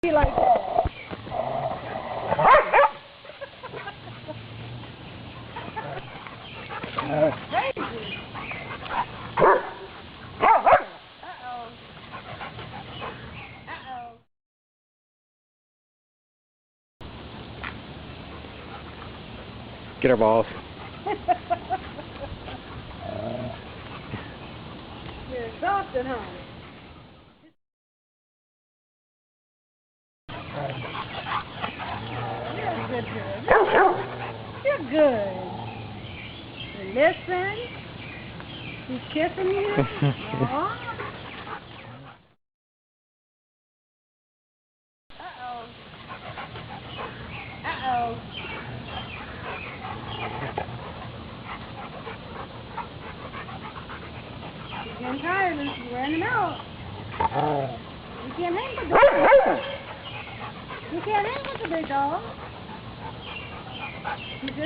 Be like that. Crazy. Uh-oh. Get her balls. You're exhausted, huh? You're a good girl. You're good. You listen. He's kissing you. Aww. Uh-oh. Uh-oh. He's getting tired. He's wearing him out. You can't hang with the big dog. You can't hang with the big dog. You just